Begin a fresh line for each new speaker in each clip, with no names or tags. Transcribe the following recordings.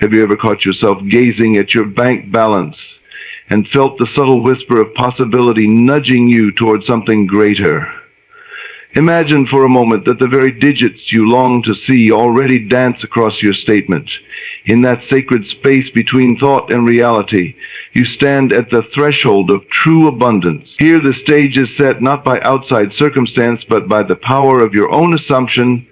Have you ever caught yourself gazing at your bank balance and felt the subtle whisper of possibility nudging you toward something greater? Imagine for a moment that the very digits you long to see already dance across your statement. In that sacred space between thought and reality, you stand at the threshold of true abundance. Here the stage is set not by outside circumstance, but by the power of your own assumption,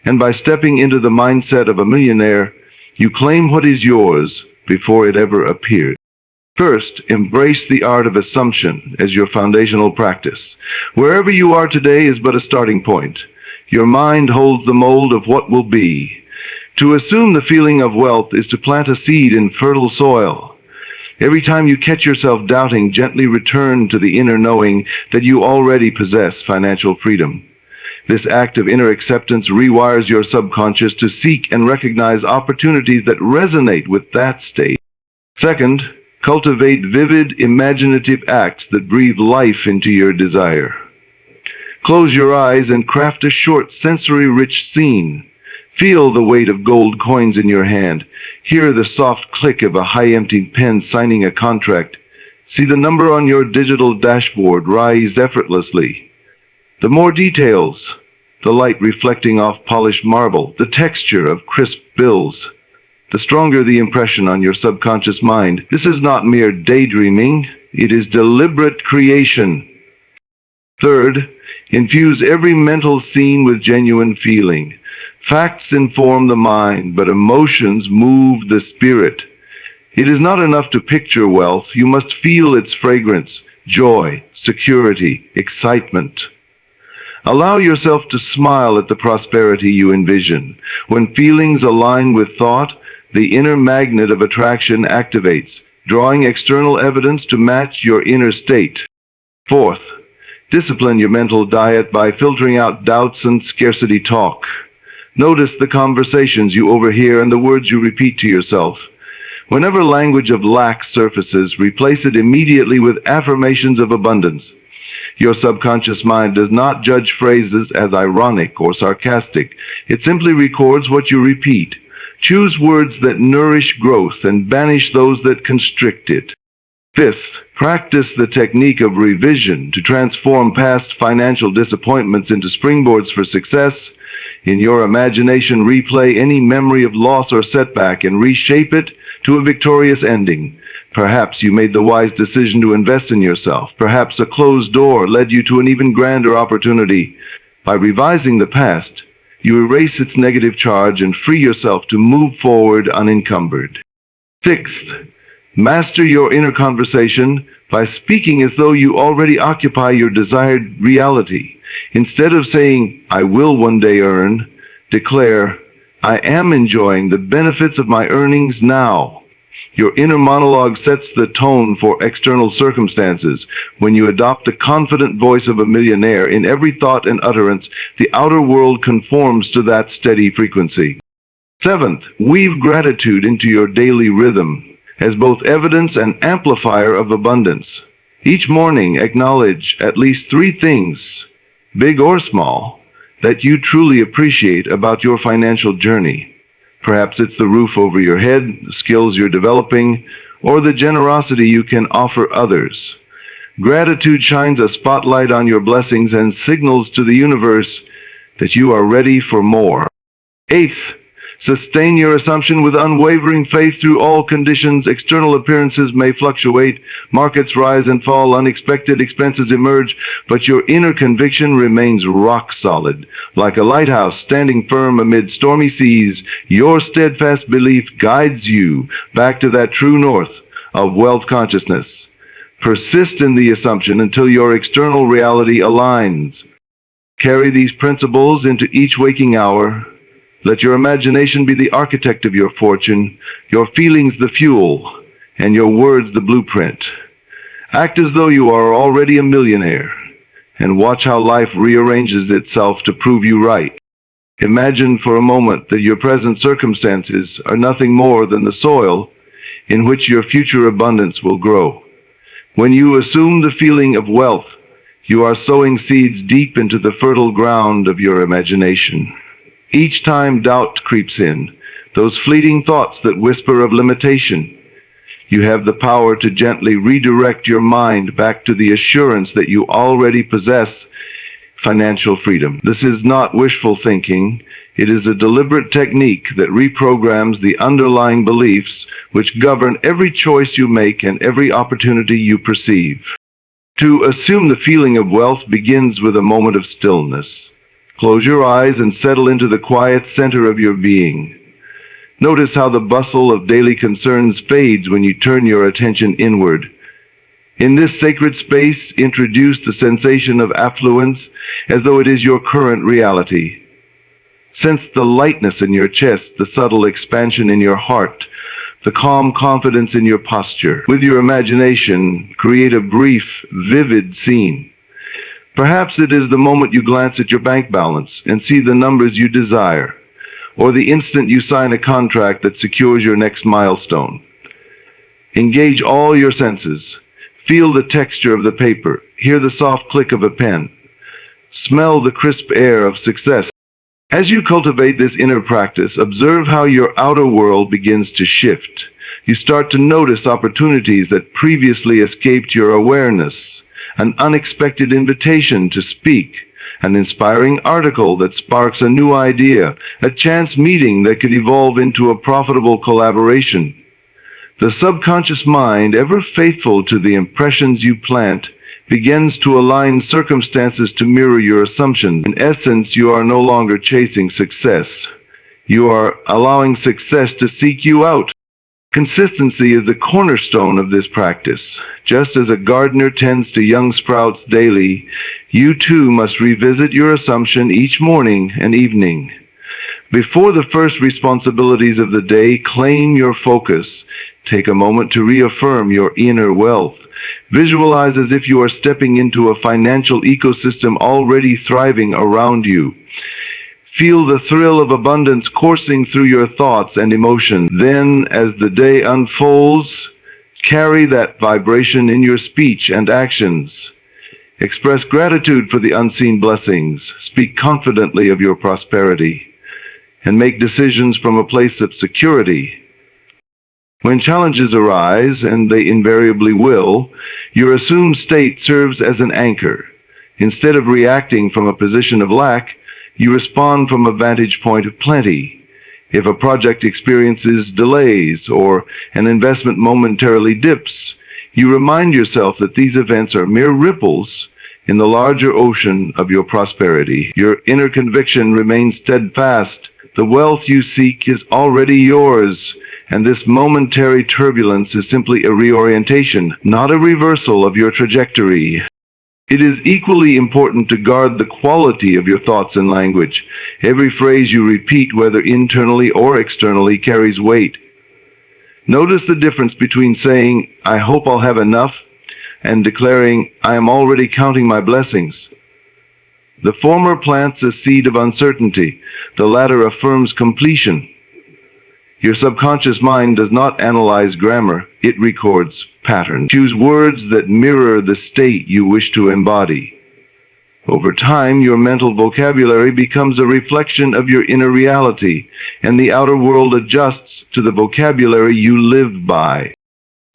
and by stepping into the mindset of a millionaire, you claim what is yours before it ever appeared. First, embrace the art of assumption as your foundational practice. Wherever you are today is but a starting point. Your mind holds the mold of what will be. To assume the feeling of wealth is to plant a seed in fertile soil. Every time you catch yourself doubting, gently return to the inner knowing that you already possess financial freedom. This act of inner acceptance rewires your subconscious to seek and recognize opportunities that resonate with that state. Second, cultivate vivid, imaginative acts that breathe life into your desire. Close your eyes and craft a short, sensory-rich scene. Feel the weight of gold coins in your hand. Hear the soft click of a high-empty pen signing a contract. See the number on your digital dashboard rise effortlessly. The more details, the light reflecting off polished marble, the texture of crisp bills, the stronger the impression on your subconscious mind. This is not mere daydreaming, it is deliberate creation. Third, infuse every mental scene with genuine feeling. Facts inform the mind, but emotions move the spirit. It is not enough to picture wealth, you must feel its fragrance, joy, security, excitement. Allow yourself to smile at the prosperity you envision. When feelings align with thought, the inner magnet of attraction activates, drawing external evidence to match your inner state. Fourth, discipline your mental diet by filtering out doubts and scarcity talk. Notice the conversations you overhear and the words you repeat to yourself. Whenever language of lack surfaces, replace it immediately with affirmations of abundance. Your subconscious mind does not judge phrases as ironic or sarcastic. It simply records what you repeat. Choose words that nourish growth and banish those that constrict it. Fifth, practice the technique of revision to transform past financial disappointments into springboards for success. In your imagination, replay any memory of loss or setback and reshape it to a victorious ending. Perhaps you made the wise decision to invest in yourself. Perhaps a closed door led you to an even grander opportunity. By revising the past, you erase its negative charge and free yourself to move forward unencumbered. Sixth, master your inner conversation by speaking as though you already occupy your desired reality. Instead of saying, "I will one day earn," declare, "I am enjoying the benefits of my earnings now." Your inner monologue sets the tone for external circumstances. When you adopt the confident voice of a millionaire in every thought and utterance, the outer world conforms to that steady frequency. Seventh, weave gratitude into your daily rhythm as both evidence and amplifier of abundance. Each morning, acknowledge at least 3 things, big or small, that you truly appreciate about your financial journey. Perhaps it's the roof over your head, the skills you're developing, or the generosity you can offer others. Gratitude shines a spotlight on your blessings and signals to the universe that you are ready for more. Eighth, sustain your assumption with unwavering faith through all conditions. External appearances may fluctuate, markets rise and fall, unexpected expenses emerge, but your inner conviction remains rock solid. Like a lighthouse standing firm amid stormy seas, your steadfast belief guides you back to that true north of wealth consciousness. Persist in the assumption until your external reality aligns. Carry these principles into each waking hour. Let your imagination be the architect of your fortune, your feelings the fuel, and your words the blueprint. Act as though you are already a millionaire, and watch how life rearranges itself to prove you right. Imagine for a moment that your present circumstances are nothing more than the soil in which your future abundance will grow. When you assume the feeling of wealth, you are sowing seeds deep into the fertile ground of your imagination. Each time doubt creeps in, those fleeting thoughts that whisper of limitation. You have the power to gently redirect your mind back to the assurance that you already possess financial freedom. This is not wishful thinking. It is a deliberate technique that reprograms the underlying beliefs which govern every choice you make and every opportunity you perceive. To assume the feeling of wealth begins with a moment of stillness. Close your eyes and settle into the quiet center of your being. Notice how the bustle of daily concerns fades when you turn your attention inward. In this sacred space, introduce the sensation of affluence as though it is your current reality. Sense the lightness in your chest, the subtle expansion in your heart, the calm confidence in your posture. With your imagination, create a brief, vivid scene. Perhaps it is the moment you glance at your bank balance and see the numbers you desire, or the instant you sign a contract that secures your next milestone. Engage all your senses. Feel the texture of the paper. Hear the soft click of a pen. Smell the crisp air of success. As you cultivate this inner practice, observe how your outer world begins to shift. You start to notice opportunities that previously escaped your awareness, an unexpected invitation to speak, an inspiring article that sparks a new idea, a chance meeting that could evolve into a profitable collaboration. The subconscious mind, ever faithful to the impressions you plant, begins to align circumstances to mirror your assumptions. In essence, you are no longer chasing success. You are allowing success to seek you out. Consistency is the cornerstone of this practice. Just as a gardener tends to young sprouts daily, you too must revisit your assumption each morning and evening. Before the first responsibilities of the day, claim your focus. Take a moment to reaffirm your inner wealth. Visualize as if you are stepping into a financial ecosystem already thriving around you. Feel the thrill of abundance coursing through your thoughts and emotions. Then, as the day unfolds, carry that vibration in your speech and actions. Express gratitude for the unseen blessings. Speak confidently of your prosperity. And make decisions from a place of security. When challenges arise, and they invariably will, your assumed state serves as an anchor. Instead of reacting from a position of lack, you respond from a vantage point of plenty. If a project experiences delays or an investment momentarily dips, you remind yourself that these events are mere ripples in the larger ocean of your prosperity. Your inner conviction remains steadfast. The wealth you seek is already yours, and this momentary turbulence is simply a reorientation, not a reversal of your trajectory. It is equally important to guard the quality of your thoughts and language. Every phrase you repeat, whether internally or externally, carries weight. Notice the difference between saying, "I hope I'll have enough," and declaring, "I am already counting my blessings." The former plants a seed of uncertainty. The latter affirms completion. Your subconscious mind does not analyze grammar, it records patterns. Choose words that mirror the state you wish to embody. Over time, your mental vocabulary becomes a reflection of your inner reality, and the outer world adjusts to the vocabulary you live by.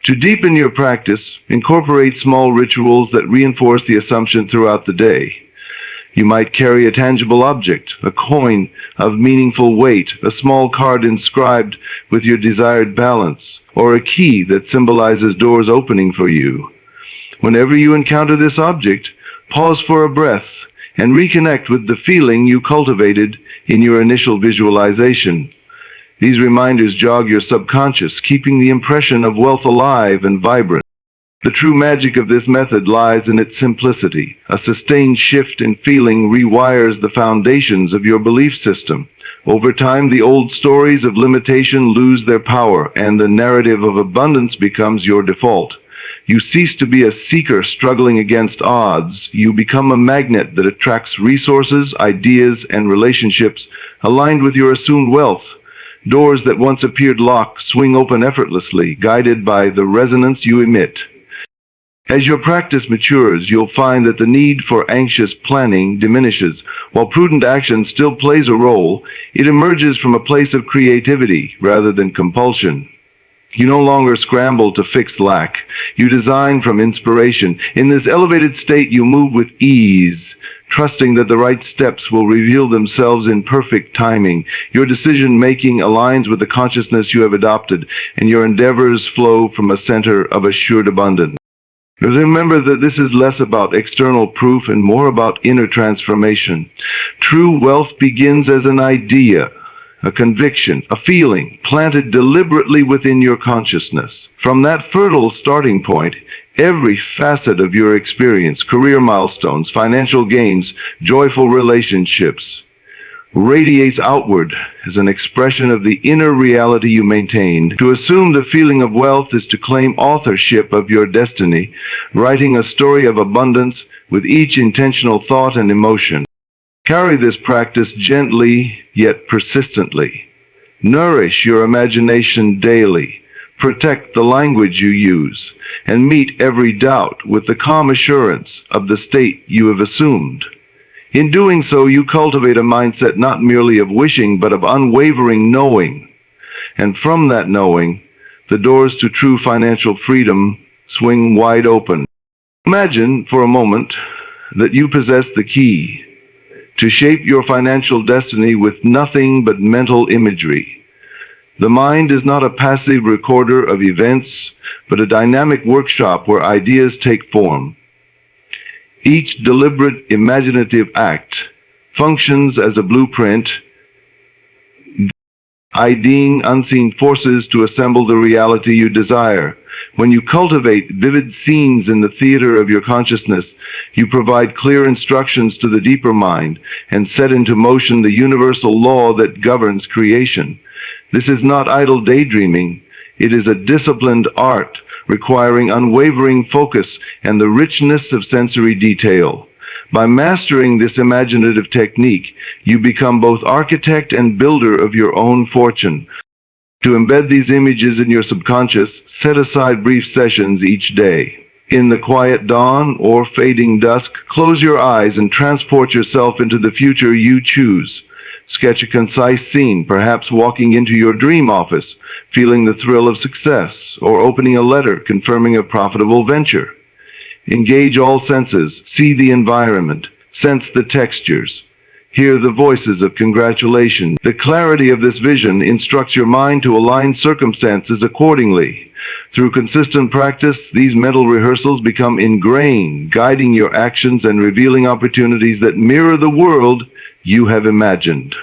To deepen your practice, incorporate small rituals that reinforce the assumption throughout the day. You might carry a tangible object, a coin of meaningful weight, a small card inscribed with your desired balance, or a key that symbolizes doors opening for you. Whenever you encounter this object, pause for a breath and reconnect with the feeling you cultivated in your initial visualization. These reminders jog your subconscious, keeping the impression of wealth alive and vibrant. The true magic of this method lies in its simplicity. A sustained shift in feeling rewires the foundations of your belief system. Over time, the old stories of limitation lose their power, and the narrative of abundance becomes your default. You cease to be a seeker struggling against odds. You become a magnet that attracts resources, ideas, and relationships aligned with your assumed wealth. Doors that once appeared locked swing open effortlessly, guided by the resonance you emit. As your practice matures, you'll find that the need for anxious planning diminishes. While prudent action still plays a role, it emerges from a place of creativity rather than compulsion. You no longer scramble to fix lack. You design from inspiration. In this elevated state, you move with ease, trusting that the right steps will reveal themselves in perfect timing. Your decision-making aligns with the consciousness you have adopted, and your endeavors flow from a center of assured abundance. Remember that this is less about external proof and more about inner transformation. True wealth begins as an idea, a conviction, a feeling, planted deliberately within your consciousness. From that fertile starting point, every facet of your experience, career milestones, financial gains, joyful relationships, radiates outward as an expression of the inner reality you maintain. To assume the feeling of wealth is to claim authorship of your destiny, writing a story of abundance with each intentional thought and emotion. Carry this practice gently yet persistently. Nourish your imagination daily. Protect the language you use, and meet every doubt with the calm assurance of the state you have assumed. In doing so, you cultivate a mindset not merely of wishing, but of unwavering knowing. And from that knowing, the doors to true financial freedom swing wide open. Imagine for a moment that you possess the key to shape your financial destiny with nothing but mental imagery. The mind is not a passive recorder of events, but a dynamic workshop where ideas take form. Each deliberate, imaginative act functions as a blueprint, IDing unseen forces to assemble the reality you desire. When you cultivate vivid scenes in the theater of your consciousness, you provide clear instructions to the deeper mind and set into motion the universal law that governs creation. This is not idle daydreaming. It is a disciplined art requiring unwavering focus and the richness of sensory detail. By mastering this imaginative technique, you become both architect and builder of your own fortune. To embed these images in your subconscious, set aside brief sessions each day. In the quiet dawn or fading dusk, close your eyes and transport yourself into the future you choose. Sketch a concise scene, perhaps walking into your dream office, feeling the thrill of success, or opening a letter confirming a profitable venture. Engage all senses, see the environment, sense the textures, hear the voices of congratulation. The clarity of this vision instructs your mind to align circumstances accordingly. Through consistent practice, these mental rehearsals become ingrained, guiding your actions and revealing opportunities that mirror the world you have imagined.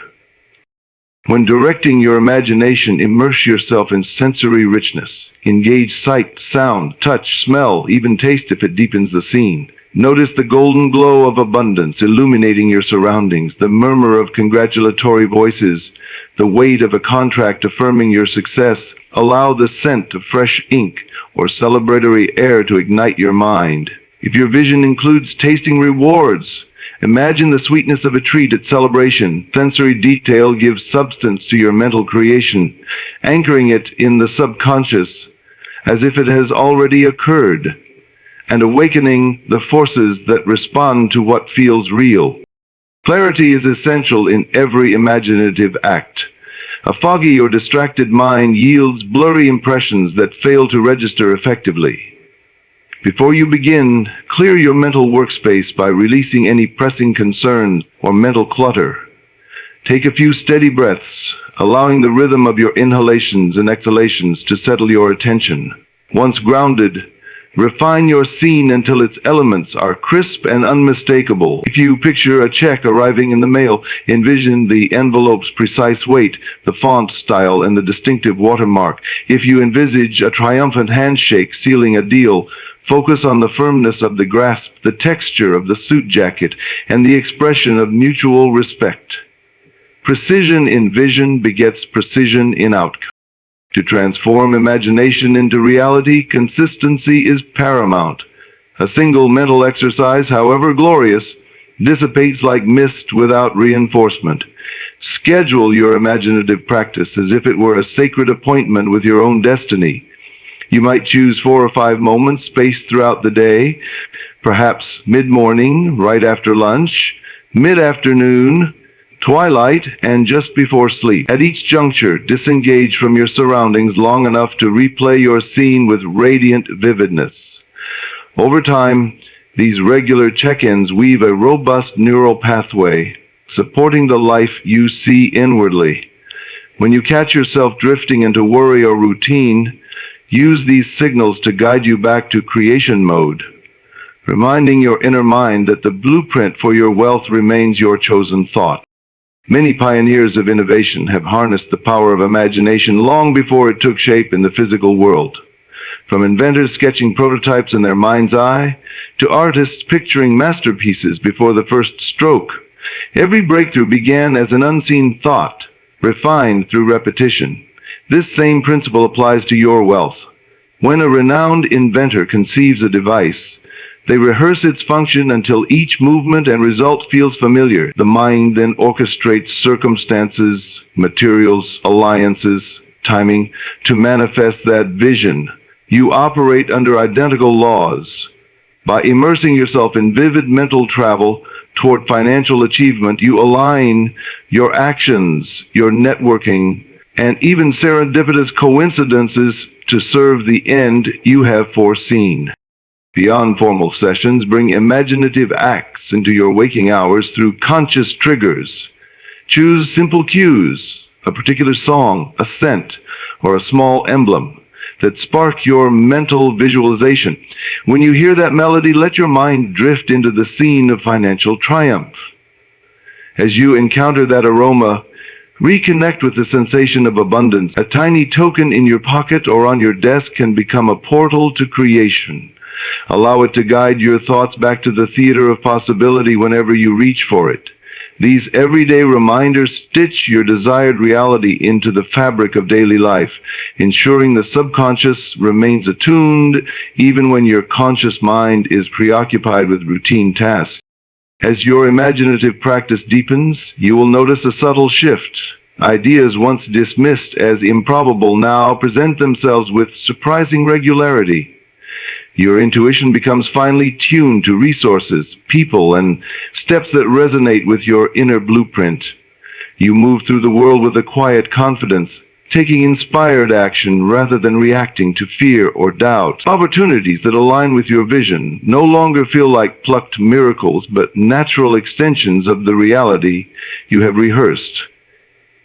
When directing your imagination, immerse yourself in sensory richness. Engage sight, sound, touch, smell, even taste if it deepens the scene. Notice the golden glow of abundance illuminating your surroundings, the murmur of congratulatory voices, the weight of a contract affirming your success. Allow the scent of fresh ink or celebratory air to ignite your mind. If your vision includes tasting rewards, imagine the sweetness of a treat at celebration. Sensory detail gives substance to your mental creation, anchoring it in the subconscious as if it has already occurred, and awakening the forces that respond to what feels real. Clarity is essential in every imaginative act. A foggy or distracted mind yields blurry impressions that fail to register effectively. Before you begin, clear your mental workspace by releasing any pressing concerns or mental clutter. Take a few steady breaths, allowing the rhythm of your inhalations and exhalations to settle your attention. Once grounded, refine your scene until its elements are crisp and unmistakable. If you picture a check arriving in the mail, envision the envelope's precise weight, the font style, and the distinctive watermark. If you envisage a triumphant handshake sealing a deal, focus on the firmness of the grasp, the texture of the suit jacket, and the expression of mutual respect. Precision in vision begets precision in outcome. To transform imagination into reality, consistency is paramount. A single mental exercise, however glorious, dissipates like mist without reinforcement. Schedule your imaginative practice as if it were a sacred appointment with your own destiny. You might choose 4 or 5 moments spaced throughout the day, perhaps mid-morning, right after lunch, mid-afternoon, twilight, and just before sleep. At each juncture, disengage from your surroundings long enough to replay your scene with radiant vividness. Over time, these regular check-ins weave a robust neural pathway, supporting the life you see inwardly. When you catch yourself drifting into worry or routine, use these signals to guide you back to creation mode, reminding your inner mind that the blueprint for your wealth remains your chosen thought. Many pioneers of innovation have harnessed the power of imagination long before it took shape in the physical world. From inventors sketching prototypes in their mind's eye, to artists picturing masterpieces before the first stroke, every breakthrough began as an unseen thought, refined through repetition. This same principle applies to your wealth. When a renowned inventor conceives a device, they rehearse its function until each movement and result feels familiar. The mind then orchestrates circumstances, materials, alliances, timing, to manifest that vision. You operate under identical laws. By immersing yourself in vivid mental travel toward financial achievement, you align your actions, your networking, and even serendipitous coincidences to serve the end you have foreseen. Beyond formal sessions, bring imaginative acts into your waking hours through conscious triggers. Choose simple cues, a particular song, a scent, or a small emblem that spark your mental visualization. When you hear that melody, let your mind drift into the scene of financial triumph. As you encounter that aroma, reconnect with the sensation of abundance. A tiny token in your pocket or on your desk can become a portal to creation. Allow it to guide your thoughts back to the theater of possibility whenever you reach for it. These everyday reminders stitch your desired reality into the fabric of daily life, ensuring the subconscious remains attuned even when your conscious mind is preoccupied with routine tasks. As your imaginative practice deepens, you will notice a subtle shift. Ideas once dismissed as improbable now present themselves with surprising regularity. Your intuition becomes finely tuned to resources, people, and steps that resonate with your inner blueprint. You move through the world with a quiet confidence, taking inspired action rather than reacting to fear or doubt. Opportunities that align with your vision no longer feel like plucked miracles, but natural extensions of the reality you have rehearsed.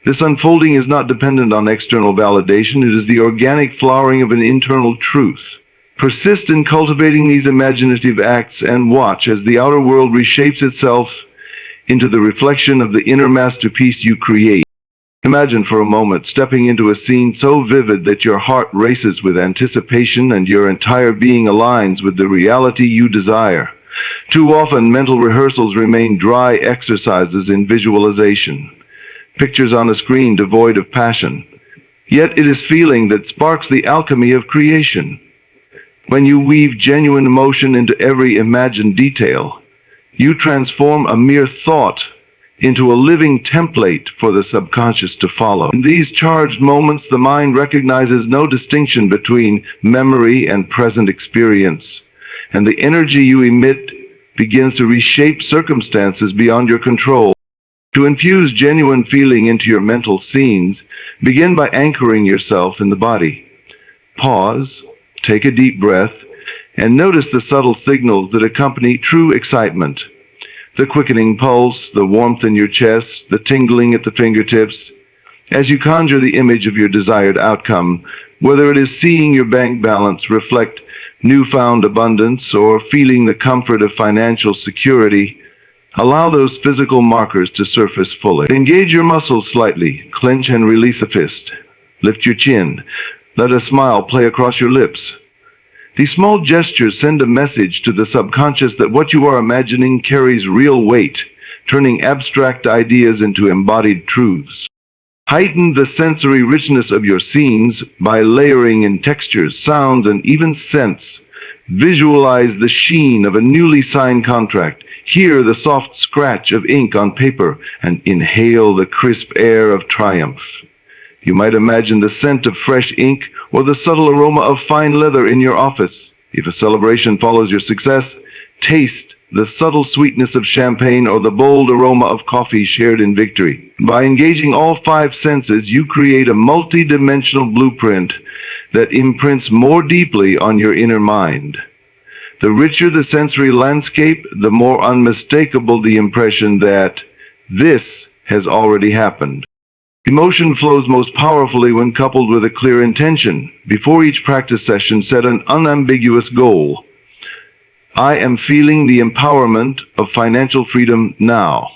This unfolding is not dependent on external validation. It is the organic flowering of an internal truth. Persist in cultivating these imaginative acts and watch as the outer world reshapes itself into the reflection of the inner masterpiece you create. Imagine for a moment stepping into a scene so vivid that your heart races with anticipation and your entire being aligns with the reality you desire. Too often, mental rehearsals remain dry exercises in visualization, pictures on a screen devoid of passion. Yet it is feeling that sparks the alchemy of creation. When you weave genuine emotion into every imagined detail, you transform a mere thought into a living template for the subconscious to follow. In these charged moments, the mind recognizes no distinction between memory and present experience, and the energy you emit begins to reshape circumstances beyond your control. To infuse genuine feeling into your mental scenes, begin by anchoring yourself in the body. Pause. Take a deep breath, and notice the subtle signals that accompany true excitement. The quickening pulse, the warmth in your chest, the tingling at the fingertips. As you conjure the image of your desired outcome, whether it is seeing your bank balance reflect newfound abundance or feeling the comfort of financial security, allow those physical markers to surface fully. Engage your muscles slightly, clench and release a fist. Lift your chin. Let a smile play across your lips. These small gestures send a message to the subconscious that what you are imagining carries real weight, turning abstract ideas into embodied truths. Heighten the sensory richness of your scenes by layering in textures, sounds, and even scents. Visualize the sheen of a newly signed contract. Hear the soft scratch of ink on paper, and inhale the crisp air of triumph. You might imagine the scent of fresh ink or the subtle aroma of fine leather in your office. If a celebration follows your success, taste the subtle sweetness of champagne or the bold aroma of coffee shared in victory. By engaging all five senses, you create a multi-dimensional blueprint that imprints more deeply on your inner mind. The richer the sensory landscape, the more unmistakable the impression that this has already happened. Emotion flows most powerfully when coupled with a clear intention. Before each practice session, set an unambiguous goal. I am feeling the empowerment of financial freedom now.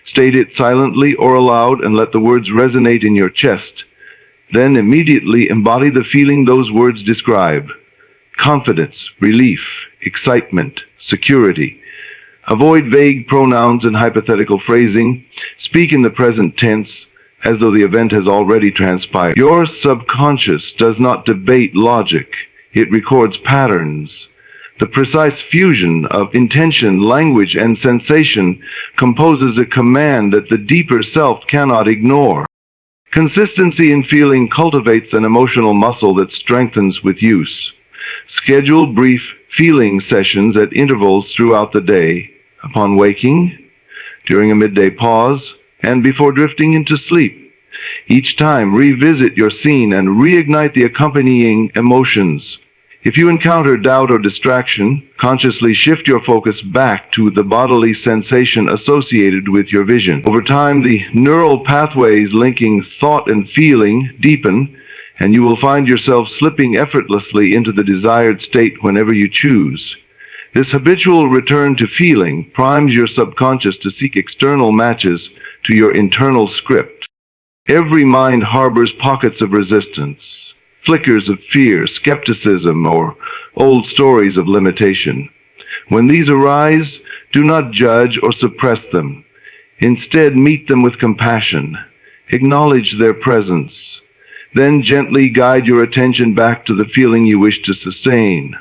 State it silently or aloud and let the words resonate in your chest. Then immediately embody the feeling those words describe. Confidence, relief, excitement, security. Avoid vague pronouns and hypothetical phrasing. Speak in the present tense, as though the event has already transpired. Your subconscious does not debate logic. It records patterns. The precise fusion of intention, language, and sensation composes a command that the deeper self cannot ignore. Consistency in feeling cultivates an emotional muscle that strengthens with use. Schedule brief feeling sessions at intervals throughout the day, upon waking, during a midday pause, and before drifting into sleep. Each time, revisit your scene and reignite the accompanying emotions. If you encounter doubt or distraction, consciously shift your focus back to the bodily sensation associated with your vision. Over time, the neural pathways linking thought and feeling deepen, and you will find yourself slipping effortlessly into the desired state whenever you choose. This habitual return to feeling primes your subconscious to seek external matches to your internal script. Every mind harbors pockets of resistance, flickers of fear, skepticism, or old stories of limitation. When these arise, do not judge or suppress them. Instead, meet them with compassion. Acknowledge their presence. Then gently guide your attention back to the feeling you wish to sustain.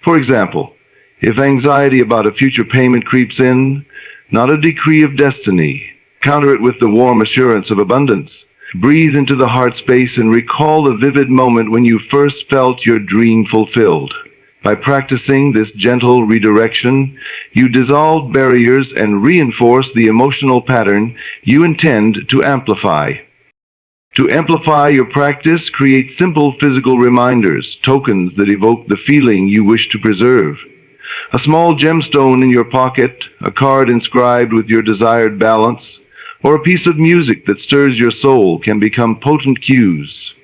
For example, if anxiety about a future payment creeps in, not a decree of destiny, counter it with the warm assurance of abundance. Breathe into the heart space and recall the vivid moment when you first felt your dream fulfilled. By practicing this gentle redirection, you dissolve barriers and reinforce the emotional pattern you intend to amplify. To amplify your practice, create simple physical reminders, tokens that evoke the feeling you wish to preserve. A small gemstone in your pocket, a card inscribed with your desired balance, or a piece of music that stirs your soul can become potent cues.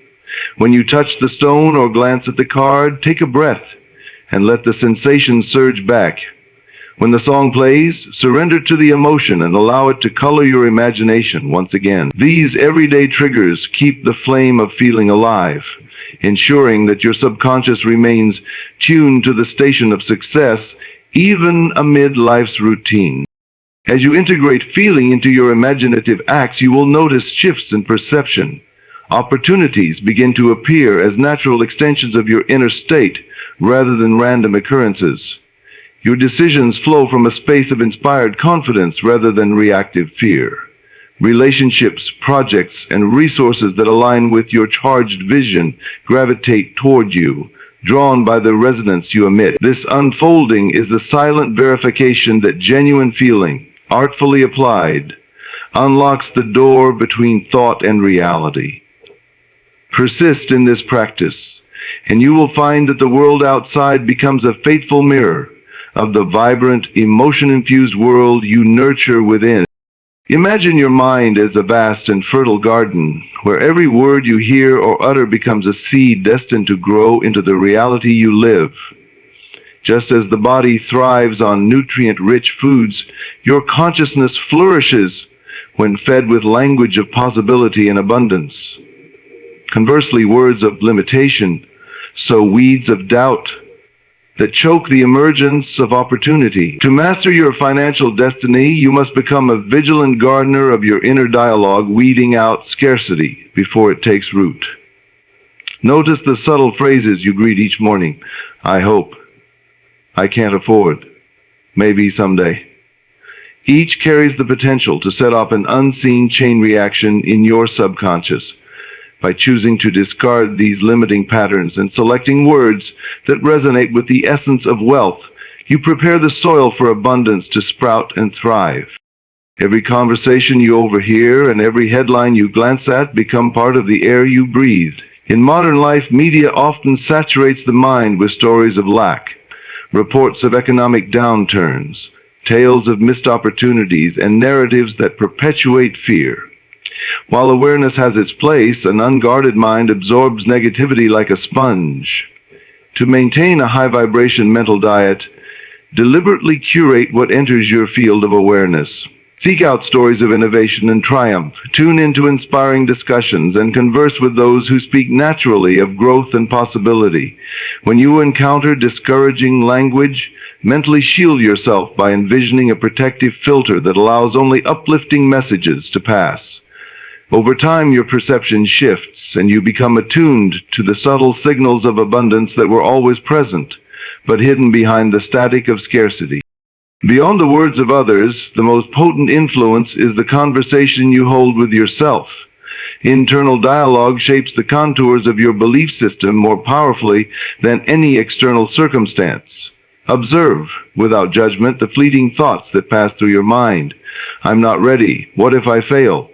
When you touch the stone or glance at the card, take a breath and let the sensation surge back. When the song plays, surrender to the emotion and allow it to color your imagination once again. These everyday triggers keep the flame of feeling alive, ensuring that your subconscious remains tuned to the station of success even amid life's routine. As you integrate feeling into your imaginative acts, you will notice shifts in perception. Opportunities begin to appear as natural extensions of your inner state rather than random occurrences. Your decisions flow from a space of inspired confidence rather than reactive fear. Relationships, projects, and resources that align with your charged vision gravitate toward you, drawn by the resonance you emit. This unfolding is the silent verification that genuine feeling, artfully applied, unlocks the door between thought and reality. Persist in this practice, and you will find that the world outside becomes a faithful mirror of the vibrant, emotion-infused world you nurture within. Imagine your mind as a vast and fertile garden, where every word you hear or utter becomes a seed destined to grow into the reality you live. Just as the body thrives on nutrient-rich foods, your consciousness flourishes when fed with language of possibility and abundance. Conversely, words of limitation sow weeds of doubt that choke the emergence of opportunity. To master your financial destiny, you must become a vigilant gardener of your inner dialogue, weeding out scarcity before it takes root. Notice the subtle phrases you greet each morning. I hope. I can't afford. Maybe someday. Each carries the potential to set off an unseen chain reaction in your subconscious. By choosing to discard these limiting patterns and selecting words that resonate with the essence of wealth, you prepare the soil for abundance to sprout and thrive. Every conversation you overhear and every headline you glance at become part of the air you breathe. In modern life, media often saturates the mind with stories of lack, reports of economic downturns, tales of missed opportunities, and narratives that perpetuate fear. While awareness has its place, an unguarded mind absorbs negativity like a sponge. To maintain a high-vibration mental diet, deliberately curate what enters your field of awareness. Seek out stories of innovation and triumph, tune into inspiring discussions, and converse with those who speak naturally of growth and possibility. When you encounter discouraging language, mentally shield yourself by envisioning a protective filter that allows only uplifting messages to pass. Over time, your perception shifts, and you become attuned to the subtle signals of abundance that were always present, but hidden behind the static of scarcity. Beyond the words of others, the most potent influence is the conversation you hold with yourself. Internal dialogue shapes the contours of your belief system more powerfully than any external circumstance. Observe, without judgment, the fleeting thoughts that pass through your mind. I'm not ready. What if I fail?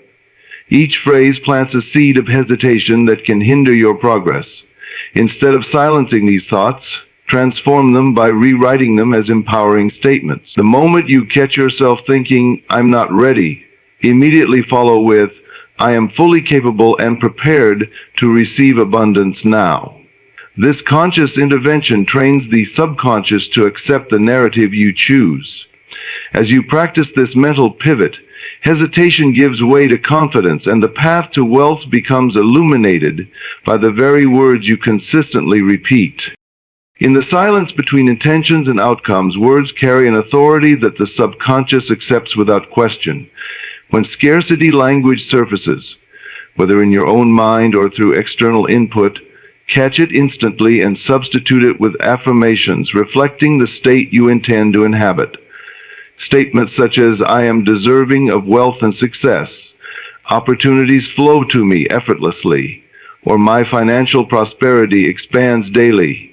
Each phrase plants a seed of hesitation that can hinder your progress. Instead of silencing these thoughts, transform them by rewriting them as empowering statements. The moment you catch yourself thinking, I'm not ready, immediately follow with, I am fully capable and prepared to receive abundance now. This conscious intervention trains the subconscious to accept the narrative you choose. As you practice this mental pivot, hesitation gives way to confidence, and the path to wealth becomes illuminated by the very words you consistently repeat. In the silence between intentions and outcomes, words carry an authority that the subconscious accepts without question. When scarcity language surfaces, whether in your own mind or through external input, catch it instantly and substitute it with affirmations reflecting the state you intend to inhabit. Statements such as, I am deserving of wealth and success, opportunities flow to me effortlessly, or my financial prosperity expands daily,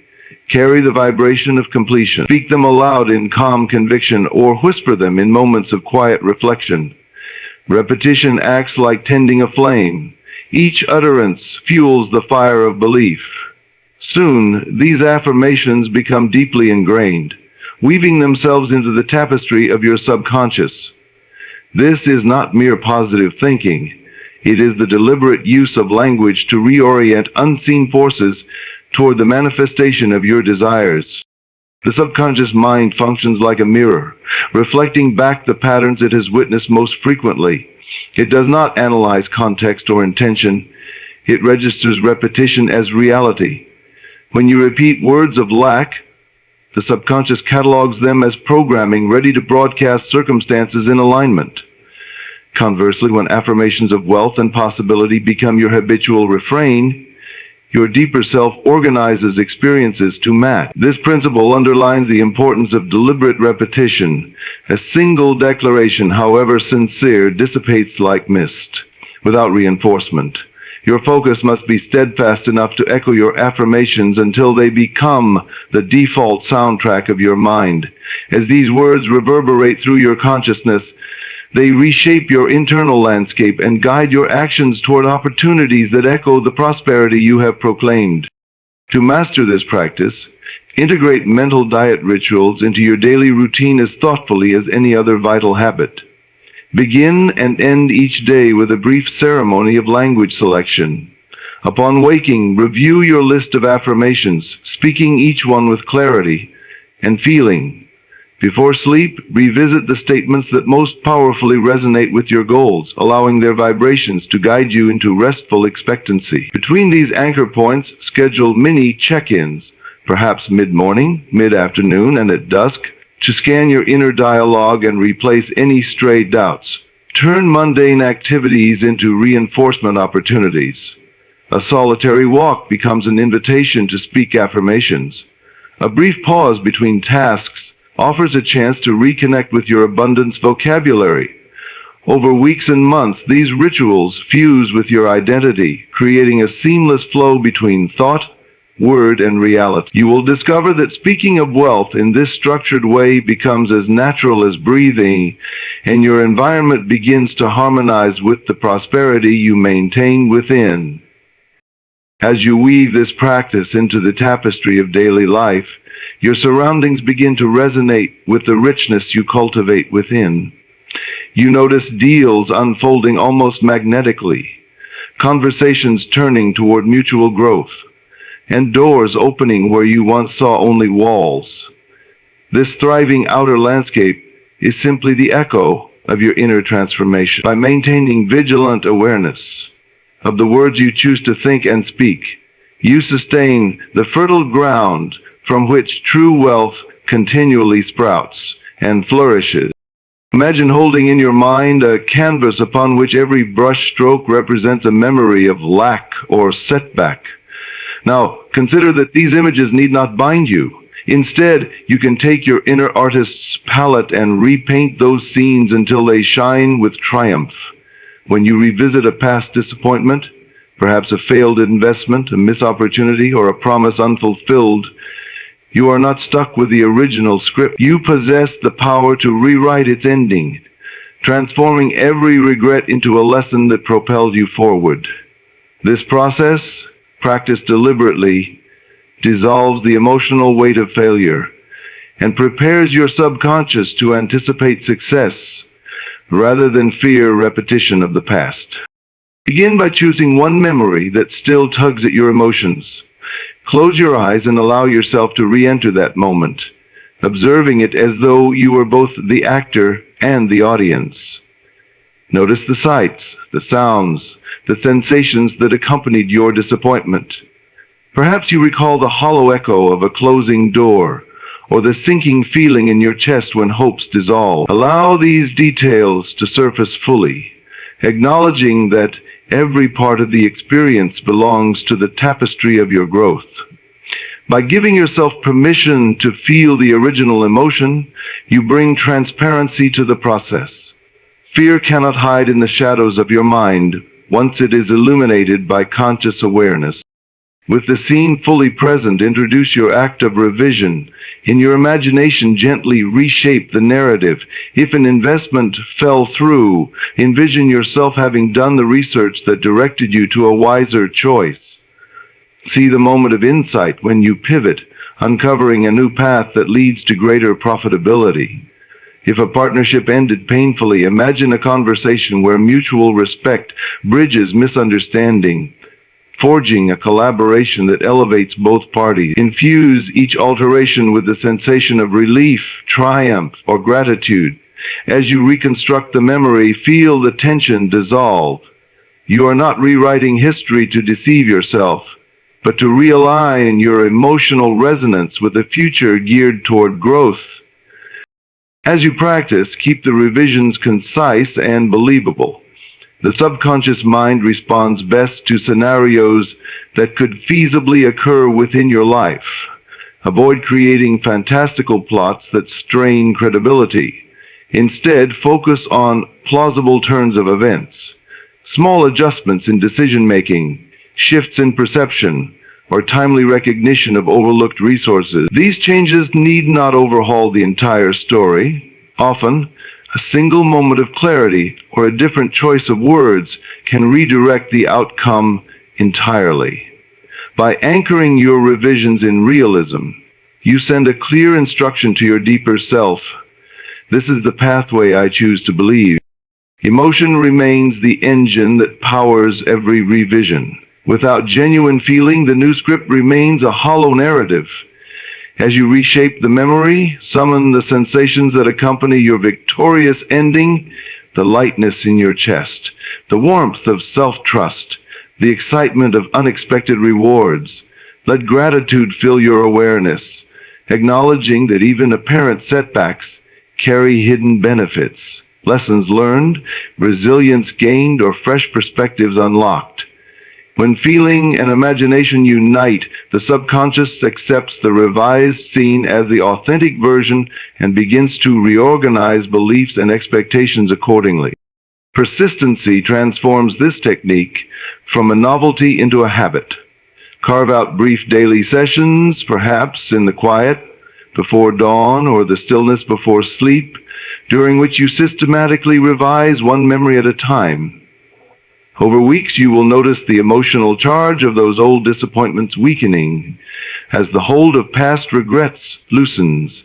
carry the vibration of completion. Speak them aloud in calm conviction or whisper them in moments of quiet reflection. Repetition acts like tending a flame. Each utterance fuels the fire of belief. Soon, these affirmations become deeply ingrained, weaving themselves into the tapestry of your subconscious. This is not mere positive thinking. It is the deliberate use of language to reorient unseen forces toward the manifestation of your desires. The subconscious mind functions like a mirror, reflecting back the patterns it has witnessed most frequently. It does not analyze context or intention. It registers repetition as reality. When you repeat words of lack, the subconscious catalogs them as programming ready to broadcast circumstances in alignment. Conversely, when affirmations of wealth and possibility become your habitual refrain, your deeper self organizes experiences to match. This principle underlines the importance of deliberate repetition. A single declaration, however sincere, dissipates like mist, without reinforcement. Your focus must be steadfast enough to echo your affirmations until they become the default soundtrack of your mind. As these words reverberate through your consciousness, they reshape your internal landscape and guide your actions toward opportunities that echo the prosperity you have proclaimed. To master this practice, integrate mental diet rituals into your daily routine as thoughtfully as any other vital habit. Begin and end each day with a brief ceremony of language selection. Upon waking, review your list of affirmations, speaking each one with clarity and feeling. Before sleep, revisit the statements that most powerfully resonate with your goals, allowing their vibrations to guide you into restful expectancy. Between these anchor points, schedule mini check-ins, perhaps mid-morning, mid-afternoon, and at dusk, to scan your inner dialogue and replace any stray doubts. Turn mundane activities into reinforcement opportunities. A solitary walk becomes an invitation to speak affirmations. A brief pause between tasks offers a chance to reconnect with your abundance vocabulary. Over weeks and months, these rituals fuse with your identity, creating a seamless flow between thought, word, and reality. You will discover that speaking of wealth in this structured way becomes as natural as breathing, and your environment begins to harmonize with the prosperity you maintain within. As you weave this practice into the tapestry of daily life, your surroundings begin to resonate with the richness you cultivate within. You notice deals unfolding almost magnetically, conversations turning toward mutual growth, and doors opening where you once saw only walls. This thriving outer landscape is simply the echo of your inner transformation. By maintaining vigilant awareness of the words you choose to think and speak, you sustain the fertile ground from which true wealth continually sprouts and flourishes. Imagine holding in your mind a canvas upon which every brush stroke represents a memory of lack or setback. Now, consider that these images need not bind you. Instead, you can take your inner artist's palette and repaint those scenes until they shine with triumph. When you revisit a past disappointment, perhaps a failed investment, a missed opportunity, or a promise unfulfilled, you are not stuck with the original script. You possess the power to rewrite its ending, transforming every regret into a lesson that propelled you forward. This process, practiced deliberately, dissolves the emotional weight of failure and prepares your subconscious to anticipate success rather than fear repetition of the past. Begin by choosing one memory that still tugs at your emotions. Close your eyes and allow yourself to re-enter that moment, observing it as though you were both the actor and the audience. Notice the sights, the sounds, the sensations that accompanied your disappointment. Perhaps you recall the hollow echo of a closing door, or the sinking feeling in your chest when hopes dissolve. Allow these details to surface fully, acknowledging that every part of the experience belongs to the tapestry of your growth. By giving yourself permission to feel the original emotion, you bring transparency to the process. Fear cannot hide in the shadows of your mind once it is illuminated by conscious awareness. With the scene fully present, introduce your act of revision. In your imagination, gently reshape the narrative. If an investment fell through, envision yourself having done the research that directed you to a wiser choice. See the moment of insight when you pivot, uncovering a new path that leads to greater profitability. If a partnership ended painfully, imagine a conversation where mutual respect bridges misunderstanding, forging a collaboration that elevates both parties. Infuse each alteration with the sensation of relief, triumph, or gratitude. As you reconstruct the memory, feel the tension dissolve. You are not rewriting history to deceive yourself, but to realign your emotional resonance with a future geared toward growth. As you practice, keep the revisions concise and believable. The subconscious mind responds best to scenarios that could feasibly occur within your life. Avoid creating fantastical plots that strain credibility. Instead, focus on plausible turns of events, small adjustments in decision-making, shifts in perception, or timely recognition of overlooked resources. These changes need not overhaul the entire story. Often, a single moment of clarity or a different choice of words can redirect the outcome entirely. By anchoring your revisions in realism, you send a clear instruction to your deeper self. This is the pathway I choose to believe. Emotion remains the engine that powers every revision. Without genuine feeling, the new script remains a hollow narrative. As you reshape the memory, summon the sensations that accompany your victorious ending, the lightness in your chest, the warmth of self-trust, the excitement of unexpected rewards. Let gratitude fill your awareness, acknowledging that even apparent setbacks carry hidden benefits, lessons learned, resilience gained, or fresh perspectives unlocked. When feeling and imagination unite, the subconscious accepts the revised scene as the authentic version and begins to reorganize beliefs and expectations accordingly. Persistency transforms this technique from a novelty into a habit. Carve out brief daily sessions, perhaps in the quiet before dawn or the stillness before sleep, during which you systematically revise one memory at a time. Over weeks, you will notice the emotional charge of those old disappointments weakening as the hold of past regrets loosens.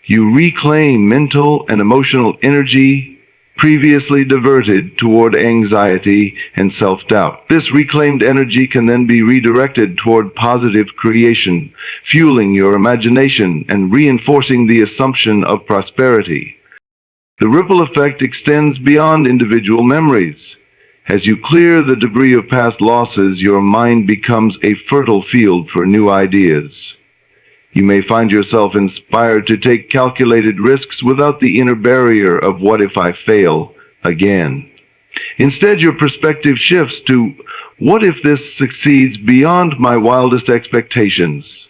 You reclaim mental and emotional energy previously diverted toward anxiety and self-doubt. This reclaimed energy can then be redirected toward positive creation, fueling your imagination and reinforcing the assumption of prosperity. The ripple effect extends beyond individual memories. As you clear the debris of past losses, your mind becomes a fertile field for new ideas. You may find yourself inspired to take calculated risks without the inner barrier of what if I fail again. Instead, your perspective shifts to what if this succeeds beyond my wildest expectations.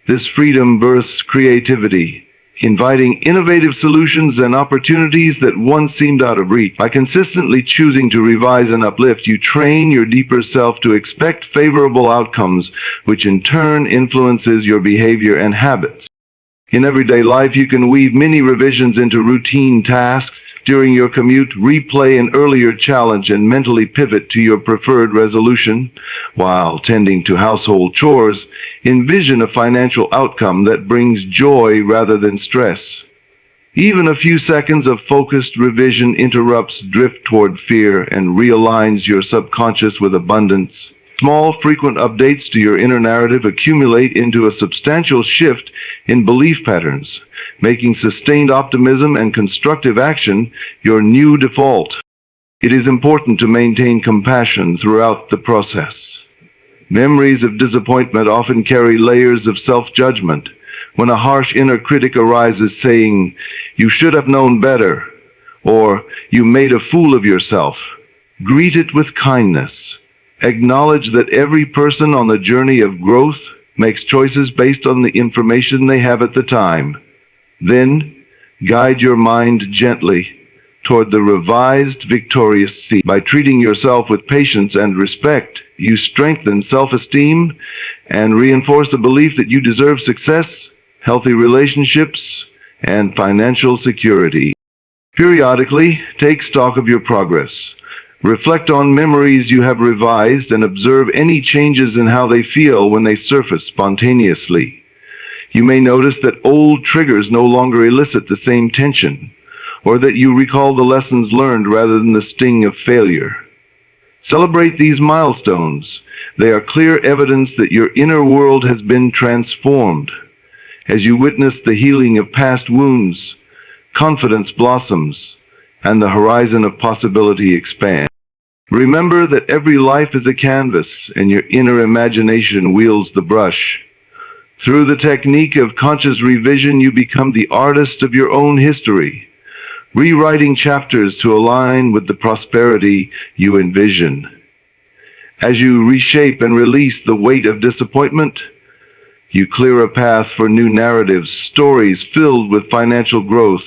This freedom births creativity, inviting innovative solutions and opportunities that once seemed out of reach. By consistently choosing to revise and uplift, you train your deeper self to expect favorable outcomes, which in turn influences your behavior and habits. In everyday life, you can weave mini revisions into routine tasks. During your commute, replay an earlier challenge and mentally pivot to your preferred resolution. While tending to household chores, envision a financial outcome that brings joy rather than stress. Even a few seconds of focused revision interrupts drift toward fear and realigns your subconscious with abundance. Small, frequent updates to your inner narrative accumulate into a substantial shift in belief patterns, making sustained optimism and constructive action your new default. It is important to maintain compassion throughout the process. Memories of disappointment often carry layers of self-judgment. When a harsh inner critic arises saying, "You should have known better," or "You made a fool of yourself," greet it with kindness. Acknowledge that every person on the journey of growth makes choices based on the information they have at the time. Then, guide your mind gently toward the revised victorious seat. By treating yourself with patience and respect, you strengthen self-esteem and reinforce the belief that you deserve success, healthy relationships, and financial security. Periodically, take stock of your progress. Reflect on memories you have revised and observe any changes in how they feel when they surface spontaneously. You may notice that old triggers no longer elicit the same tension, or that you recall the lessons learned rather than the sting of failure. Celebrate these milestones. They are clear evidence that your inner world has been transformed. As you witness the healing of past wounds, confidence blossoms, and the horizon of possibility expands. Remember that every life is a canvas, and your inner imagination wields the brush. Through the technique of conscious revision, you become the artist of your own history, rewriting chapters to align with the prosperity you envision. As you reshape and release the weight of disappointment, you clear a path for new narratives, stories filled with financial growth,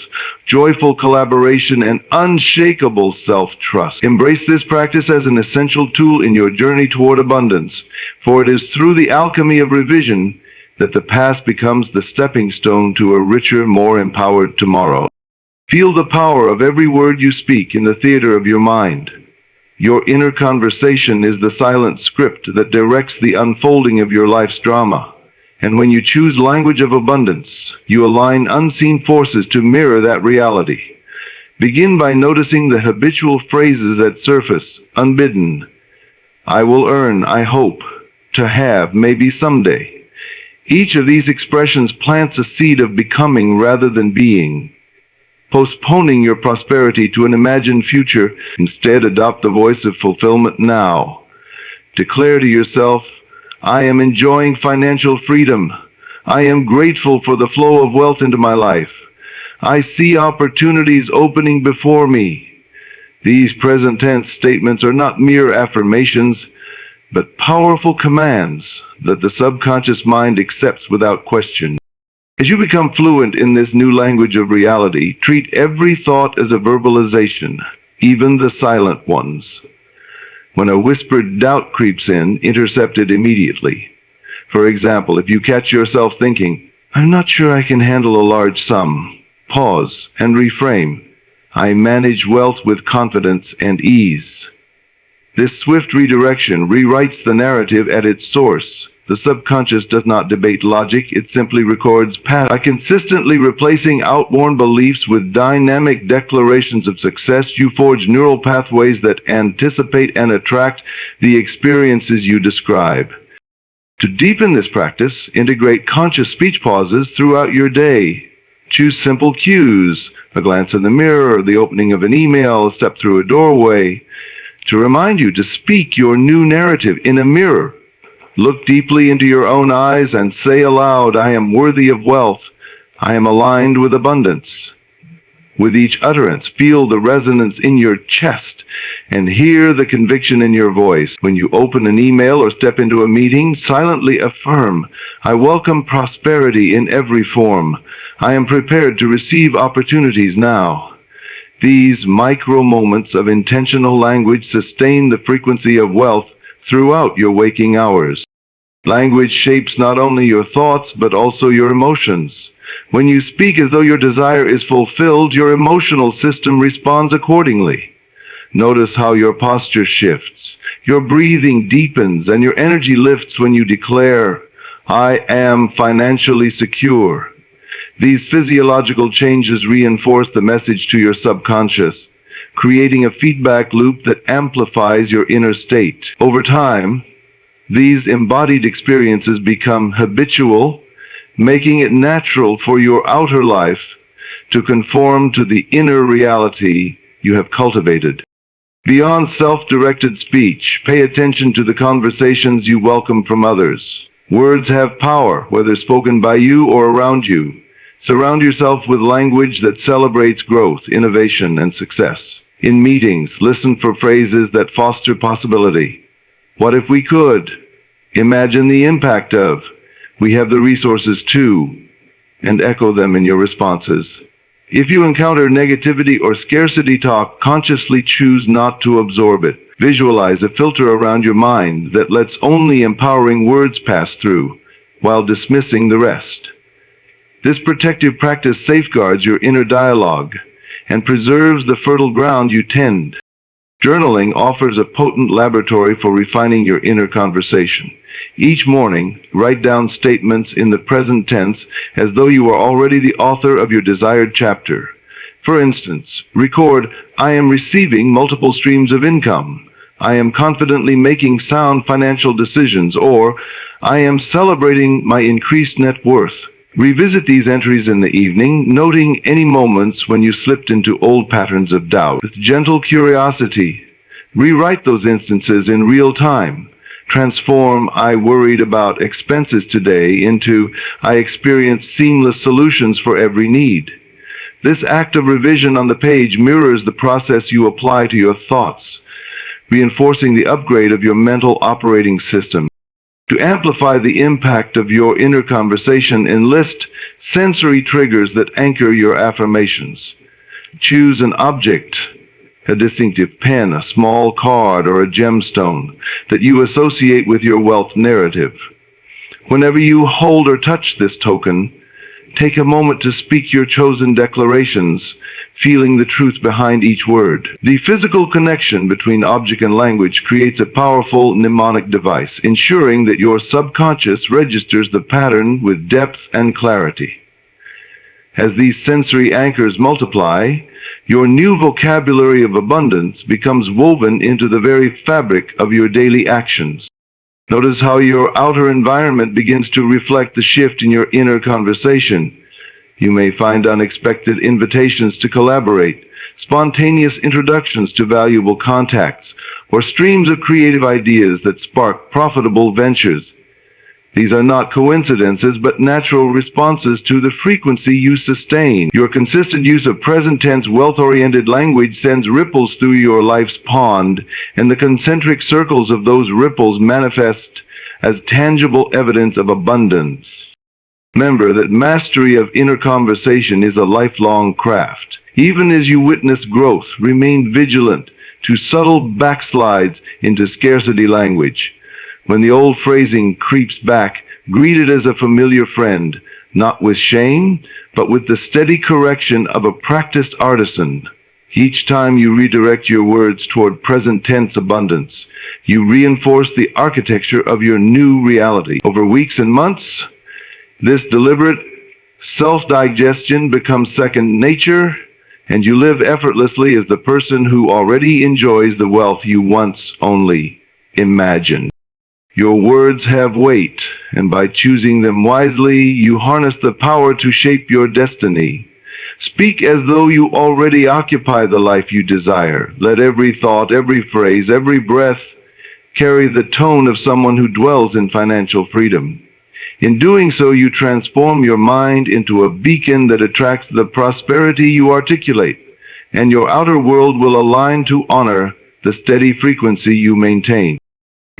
joyful collaboration, and unshakable self-trust. Embrace this practice as an essential tool in your journey toward abundance, for it is through the alchemy of revision that the past becomes the stepping stone to a richer, more empowered tomorrow. Feel the power of every word you speak in the theater of your mind. Your inner conversation is the silent script that directs the unfolding of your life's drama. And when you choose language of abundance, you align unseen forces to mirror that reality. Begin by noticing the habitual phrases that surface, unbidden. I will earn, I hope, to have, maybe someday. Each of these expressions plants a seed of becoming rather than being. Postponing your prosperity to an imagined future, instead adopt the voice of fulfillment now. Declare to yourself, I am enjoying financial freedom. I am grateful for the flow of wealth into my life. I see opportunities opening before me. These present tense statements are not mere affirmations, but powerful commands that the subconscious mind accepts without question. As you become fluent in this new language of reality, treat every thought as a verbalization. even the silent ones. When a whispered doubt creeps in, intercept it immediately. For example, if you catch yourself thinking, "I'm not sure I can handle a large sum," pause and reframe, "I manage wealth with confidence and ease." This swift redirection rewrites the narrative at its source. The subconscious does not debate logic, it simply records patterns. By consistently replacing outworn beliefs with dynamic declarations of success, you forge neural pathways that anticipate and attract the experiences you describe. To deepen this practice, integrate conscious speech pauses throughout your day. Choose simple cues, a glance in the mirror, the opening of an email, a step through a doorway, to remind you to speak your new narrative in a mirror. Look deeply into your own eyes and say aloud, "I am worthy of wealth. I am aligned with abundance." With each utterance, feel the resonance in your chest and hear the conviction in your voice. When you open an email or step into a meeting, silently affirm, "I welcome prosperity in every form. I am prepared to receive opportunities now." These micro moments of intentional language sustain the frequency of wealth throughout your waking hours. Language shapes not only your thoughts, but also your emotions. When you speak as though your desire is fulfilled, your emotional system responds accordingly. Notice how your posture shifts, your breathing deepens, and your energy lifts when you declare, "I am financially secure." These physiological changes reinforce the message to your subconscious, creating a feedback loop that amplifies your inner state. Over time, these embodied experiences become habitual, making it natural for your outer life to conform to the inner reality you have cultivated. Beyond self-directed speech, pay attention to the conversations you welcome from others. Words have power, whether spoken by you or around you. Surround yourself with language that celebrates growth, innovation, and success. In meetings, listen for phrases that foster possibility. What if we could? Imagine the impact of. We have the resources to, and echo them in your responses. If you encounter negativity or scarcity talk, consciously choose not to absorb it. Visualize a filter around your mind that lets only empowering words pass through, while dismissing the rest. This protective practice safeguards your inner dialogue and preserves the fertile ground you tend. Journaling offers a potent laboratory for refining your inner conversation. Each morning, write down statements in the present tense as though you are already the author of your desired chapter. For instance, record, "I am receiving multiple streams of income." "I am confidently making sound financial decisions," or "I am celebrating my increased net worth." Revisit these entries in the evening, noting any moments when you slipped into old patterns of doubt. With gentle curiosity, rewrite those instances in real time. Transform "I worried about expenses today" into "I experienced seamless solutions for every need." This act of revision on the page mirrors the process you apply to your thoughts, reinforcing the upgrade of your mental operating system. To amplify the impact of your inner conversation, enlist sensory triggers that anchor your affirmations. Choose an object, a distinctive pen, a small card, or a gemstone that you associate with your wealth narrative. Whenever you hold or touch this token, take a moment to speak your chosen declarations, feeling the truth behind each word. The physical connection between object and language creates a powerful mnemonic device, ensuring that your subconscious registers the pattern with depth and clarity. As these sensory anchors multiply, your new vocabulary of abundance becomes woven into the very fabric of your daily actions. Notice how your outer environment begins to reflect the shift in your inner conversation. You may find unexpected invitations to collaborate, spontaneous introductions to valuable contacts, or streams of creative ideas that spark profitable ventures. These are not coincidences, but natural responses to the frequency you sustain. Your consistent use of present tense, wealth-oriented language sends ripples through your life's pond, and the concentric circles of those ripples manifest as tangible evidence of abundance. Remember that mastery of inner conversation is a lifelong craft. Even as you witness growth, remain vigilant to subtle backslides into scarcity language. When the old phrasing creeps back, greet it as a familiar friend, not with shame, but with the steady correction of a practiced artisan. Each time you redirect your words toward present tense abundance, you reinforce the architecture of your new reality. Over weeks and months, this deliberate self-digestion becomes second nature, and you live effortlessly as the person who already enjoys the wealth you once only imagined. Your words have weight, and by choosing them wisely, you harness the power to shape your destiny. Speak as though you already occupy the life you desire. Let every thought, every phrase, every breath carry the tone of someone who dwells in financial freedom. In doing so, you transform your mind into a beacon that attracts the prosperity you articulate, and your outer world will align to honor the steady frequency you maintain.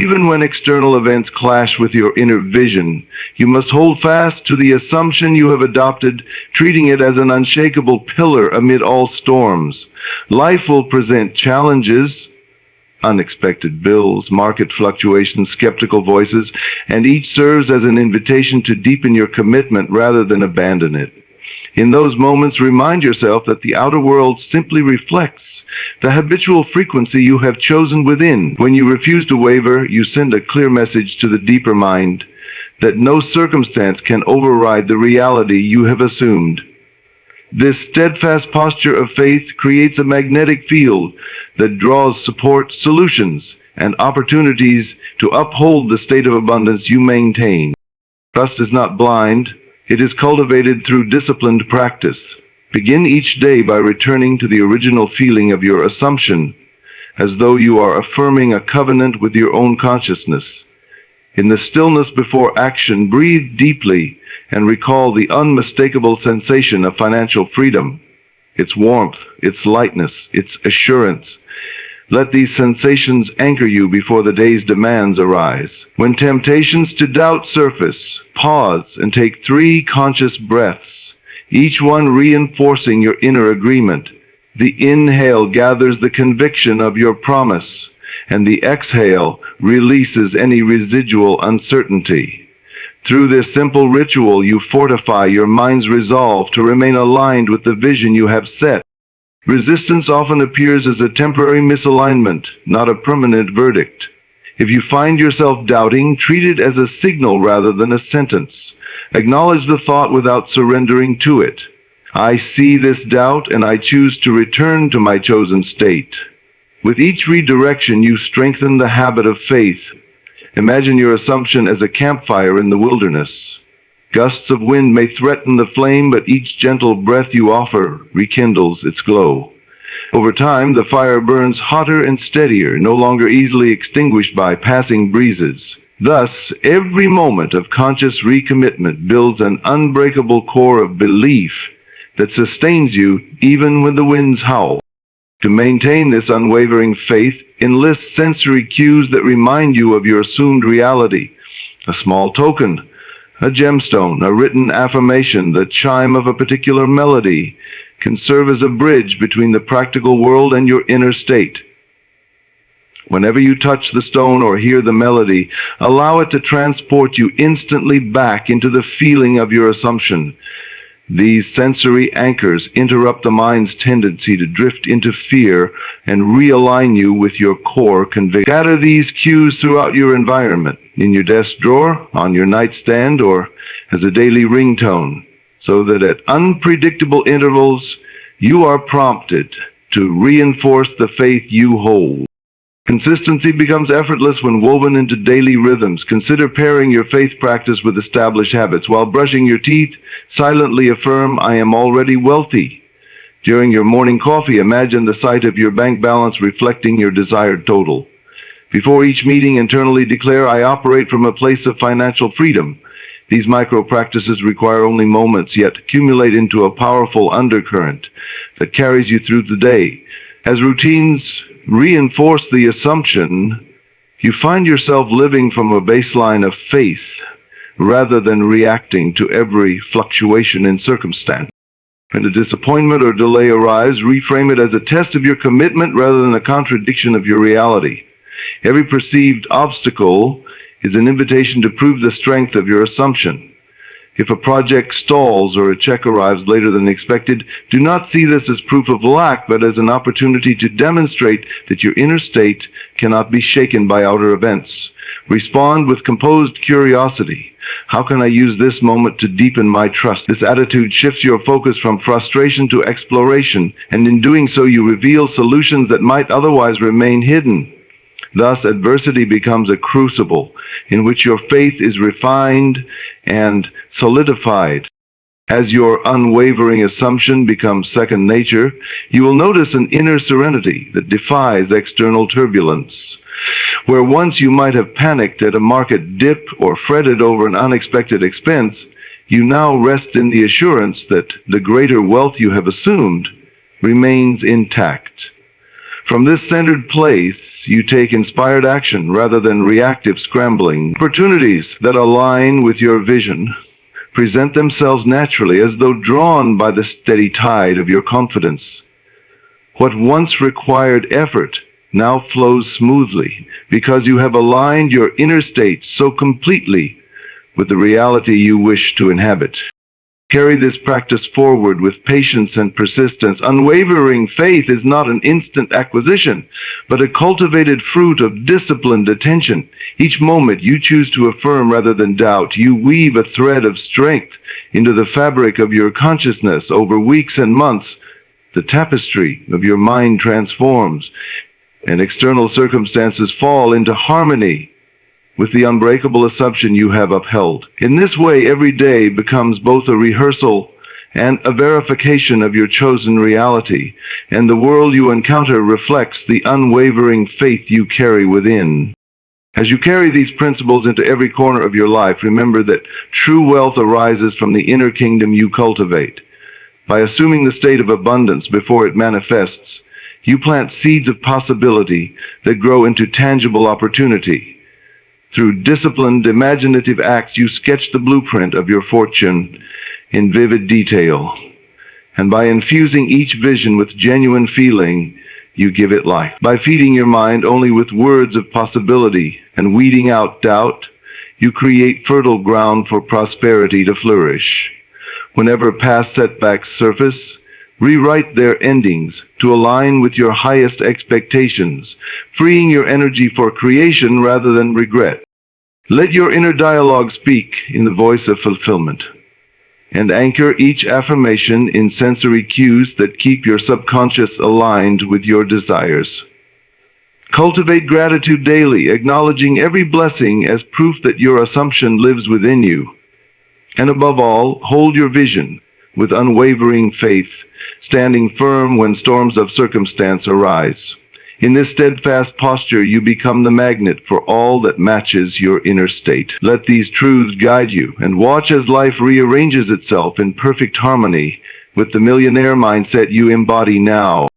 Even when external events clash with your inner vision, you must hold fast to the assumption you have adopted, treating it as an unshakable pillar amid all storms. Life will present challenges, unexpected bills, market fluctuations, skeptical voices, and each serves as an invitation to deepen your commitment rather than abandon it. In those moments, remind yourself that the outer world simply reflects the habitual frequency you have chosen within. When you refuse to waver, you send a clear message to the deeper mind that no circumstance can override the reality you have assumed. This steadfast posture of faith creates a magnetic field that draws support, solutions, and opportunities to uphold the state of abundance you maintain. Trust is not blind. It is cultivated through disciplined practice. Begin each day by returning to the original feeling of your assumption, as though you are affirming a covenant with your own consciousness. In the stillness before action, breathe deeply and recall the unmistakable sensation of financial freedom, its warmth, its lightness, its assurance. Let these sensations anchor you before the day's demands arise. When temptations to doubt surface, pause and take 3 conscious breaths, each one reinforcing your inner agreement. The inhale gathers the conviction of your promise, and the exhale releases any residual uncertainty. Through this simple ritual, you fortify your mind's resolve to remain aligned with the vision you have set. Resistance often appears as a temporary misalignment, not a permanent verdict. If you find yourself doubting, treat it as a signal rather than a sentence. Acknowledge the thought without surrendering to it. I see this doubt, and I choose to return to my chosen state. With each redirection, you strengthen the habit of faith. Imagine your assumption as a campfire in the wilderness. Gusts of wind may threaten the flame, but each gentle breath you offer rekindles its glow. Over time, the fire burns hotter and steadier, no longer easily extinguished by passing breezes. Thus, every moment of conscious recommitment builds an unbreakable core of belief that sustains you even when the winds howl. To maintain this unwavering faith, enlist sensory cues that remind you of your assumed reality. A small token, a gemstone, a written affirmation, the chime of a particular melody can serve as a bridge between the practical world and your inner state. Whenever you touch the stone or hear the melody, allow it to transport you instantly back into the feeling of your assumption. These sensory anchors interrupt the mind's tendency to drift into fear and realign you with your core conviction. Gather these cues throughout your environment, in your desk drawer, on your nightstand, or as a daily ringtone, so that at unpredictable intervals you are prompted to reinforce the faith you hold. Consistency becomes effortless when woven into daily rhythms. Consider pairing your faith practice with established habits. While brushing your teeth, silently affirm, I am already wealthy. During your morning coffee, imagine the sight of your bank balance reflecting your desired total. Before each meeting, internally declare, I operate from a place of financial freedom. These micro-practices require only moments, yet accumulate into a powerful undercurrent that carries you through the day. As routines reinforce the assumption, you find yourself living from a baseline of faith rather than reacting to every fluctuation in circumstance. When a disappointment or delay arrives, reframe it as a test of your commitment rather than a contradiction of your reality. Every perceived obstacle is an invitation to prove the strength of your assumption. If a project stalls or a check arrives later than expected, do not see this as proof of lack, but as an opportunity to demonstrate that your inner state cannot be shaken by outer events. Respond with composed curiosity. How can I use this moment to deepen my trust? This attitude shifts your focus from frustration to exploration, and in doing so you reveal solutions that might otherwise remain hidden. Thus, adversity becomes a crucible in which your faith is refined and solidified. As your unwavering assumption becomes second nature, you will notice an inner serenity that defies external turbulence. Where once you might have panicked at a market dip or fretted over an unexpected expense, you now rest in the assurance that the greater wealth you have assumed remains intact. From this centered place, you take inspired action rather than reactive scrambling. Opportunities that align with your vision present themselves naturally as though drawn by the steady tide of your confidence. What once required effort now flows smoothly because you have aligned your inner state so completely with the reality you wish to inhabit. Carry this practice forward with patience and persistence. Unwavering faith is not an instant acquisition, but a cultivated fruit of disciplined attention. Each moment you choose to affirm rather than doubt, you weave a thread of strength into the fabric of your consciousness. Over weeks and months, the tapestry of your mind transforms, and external circumstances fall into harmony with the unbreakable assumption you have upheld. In this way, every day becomes both a rehearsal and a verification of your chosen reality, and the world you encounter reflects the unwavering faith you carry within. As you carry these principles into every corner of your life, remember that true wealth arises from the inner kingdom you cultivate. By assuming the state of abundance before it manifests, you plant seeds of possibility that grow into tangible opportunity. Through disciplined, imaginative acts, you sketch the blueprint of your fortune in vivid detail. And by infusing each vision with genuine feeling, you give it life. By feeding your mind only with words of possibility and weeding out doubt, you create fertile ground for prosperity to flourish. Whenever past setbacks surface, rewrite their endings to align with your highest expectations, freeing your energy for creation rather than regret. Let your inner dialogue speak in the voice of fulfillment, and anchor each affirmation in sensory cues that keep your subconscious aligned with your desires. Cultivate gratitude daily, acknowledging every blessing as proof that your assumption lives within you. And above all, hold your vision with unwavering faith, standing firm when storms of circumstance arise. In this steadfast posture, you become the magnet for all that matches your inner state. Let these truths guide you, and watch as life rearranges itself in perfect harmony with the millionaire mindset you embody now.